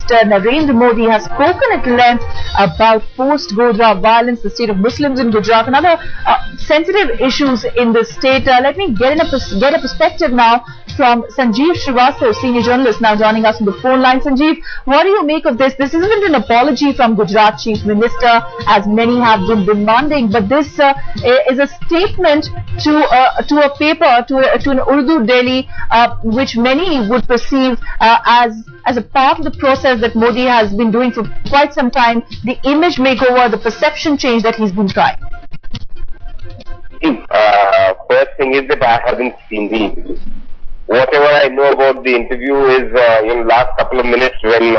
Narendra Modi has spoken at length about post-Godhra violence, the state of Muslims in Gujarat, and other sensitive issues in the state. Let me get a perspective now from Sanjeev Srivastava, senior journalist, now joining us on the phone line. Sanjeev, what do you make of this? This isn't an apology from Gujarat Chief Minister, as many have been demanding, but this is a statement to a paper, to an Urdu daily, which many would perceive as a part of the process that Modi has been doing for quite some time, the image makeover, the perception change that he's been trying. First thing is that I haven't seen the interview. Whatever I know about the interview is in last couple of minutes when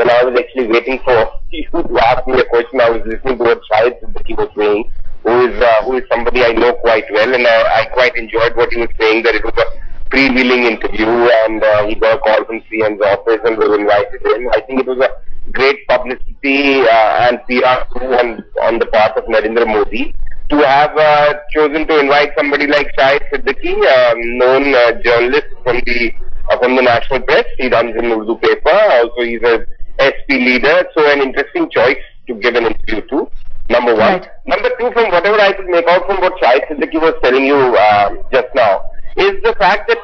I was actually waiting for you to ask me a question, I was listening to what Shahid Siddiqui was saying, who is somebody I know quite well, and I quite enjoyed what he was saying, that it was a freewheeling interview and he got a call from CM's office and was invited in. I think it was a great publicity and PR on the part of Narendra Modi to have chosen to invite somebody like Shahid Siddiqui, known journalist from the national press. He runs an Urdu paper. Also, he's a SP leader. So, an interesting choice to give an interview to. Number one. Right. Number two, from whatever I could make out from what Shahid Siddiqui was telling you just now, is the fact that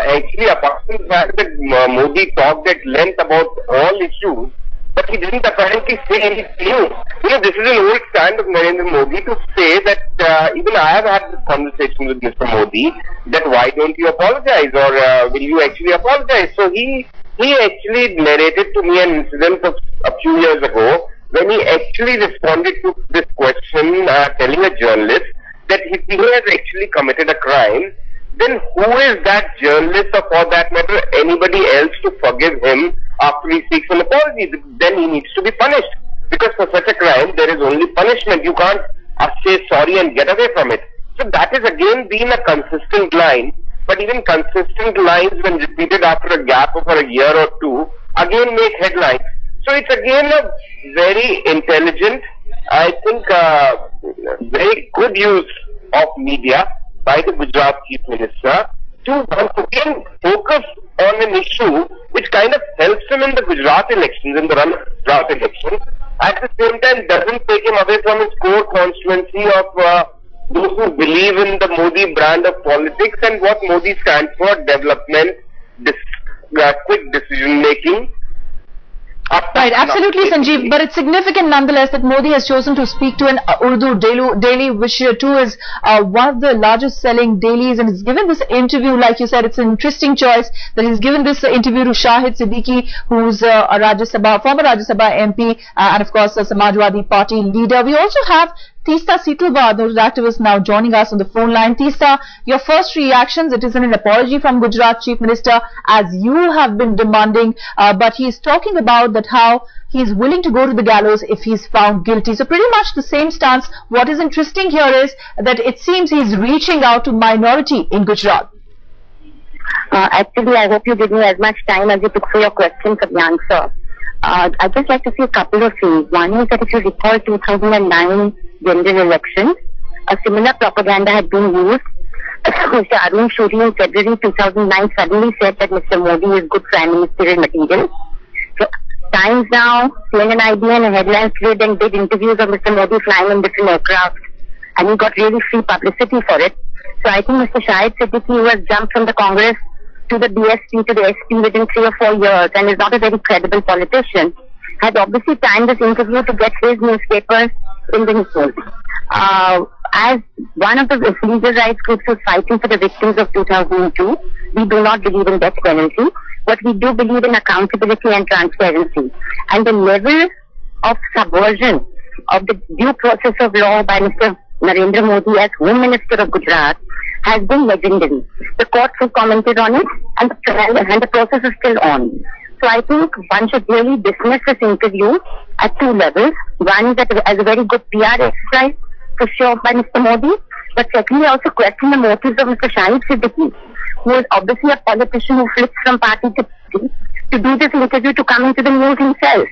actually, apart from the fact that Modi talked at length about all issues, but he didn't apparently say anything new. This is an old stand of Narendra Modi to say that even I have had this conversation with Mr. Modi, that why don't you apologize, or will you actually apologize? So he actually narrated to me an incident of a few years ago when he actually responded to this question, telling a journalist that if he has actually committed a crime, then who is that journalist, or for that matter anybody else, to forgive him after he seeks an apology? Then he needs to be punished, because for such a crime there is only punishment. You can't say sorry and get away from it. So that has again been a consistent line, but even consistent lines when repeated after a gap of a year or two again make headlines. So it's again a very intelligent, I think very good use of media by the Gujarat Chief Minister to once again focus on an issue which kind of helps him in the Gujarat elections, in the run of Gujarat elections, at the same time doesn't take him away from his core constituency of those who believe in the Modi brand of politics and what Modi stands for: development, quick decision making. Right, absolutely, Sanjeev. But it's significant nonetheless that Modi has chosen to speak to an Urdu daily, which too is one of the largest selling dailies, and he's given this interview. Like you said, it's an interesting choice that he's given this interview to Shahid Siddiqui, who's a former Rajya Sabha MP, and of course a Samajwadi Party leader. We also have Teesta Seetalwar, the activist, now joining us on the phone line. Teesta, your first reactions? It isn't an apology from Gujarat Chief Minister, as you have been demanding, but he's talking about that how he's willing to go to the gallows if he's found guilty. So pretty much the same stance. What is interesting here is that it seems he's reaching out to minority in Gujarat. Actually, I hope you give me as much time as you took for your question for the answer. I'd just like to say a couple of things. One is that if you recall 2009 general elections, a similar propaganda had been used. Mr. Arun Shuri in February 2009 suddenly said that Mr. Modi is good prime ministerial material. So, Times Now, CNN IBN and headlines played and did interviews of Mr. Modi flying in different aircraft, and he got really free publicity for it. So I think Mr. Shahid Siddiqui, who has jumped from the Congress to the BSP to the SP within 3 or 4 years and is not a very credible politician, had obviously timed this interview to get his newspapers in the news. As one of the legal rights groups who's fighting for the victims of 2002, we do not believe in death penalty, but we do believe in accountability and transparency. And the level of subversion of the due process of law by Mr. Narendra Modi as Home Minister of Gujarat has been legendary. The courts have commented on it, and the process is still on. So I think one should really dismiss this interview at two levels. One is that as a very good PR exercise for sure by Mr. Modi, but secondly also question the motives of Mr. Shahid Siddiqui, who is obviously a politician who flips from party to party, to do this interview to come into the news himself.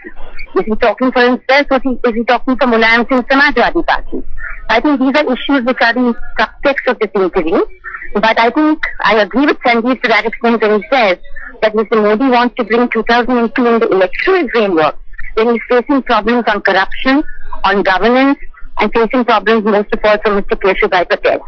Is he talking for himself, or is he talking for Mulayam Singh's Samajwadi Party? I think these are issues which are the subtext of this interview. But I think I agree with Sanjeev to that extent when he says that Mr. Modi wants to bring 2002 in the electoral framework when he's facing problems on corruption, on governance, and facing problems most of all from Mr. Keshubhai Patel.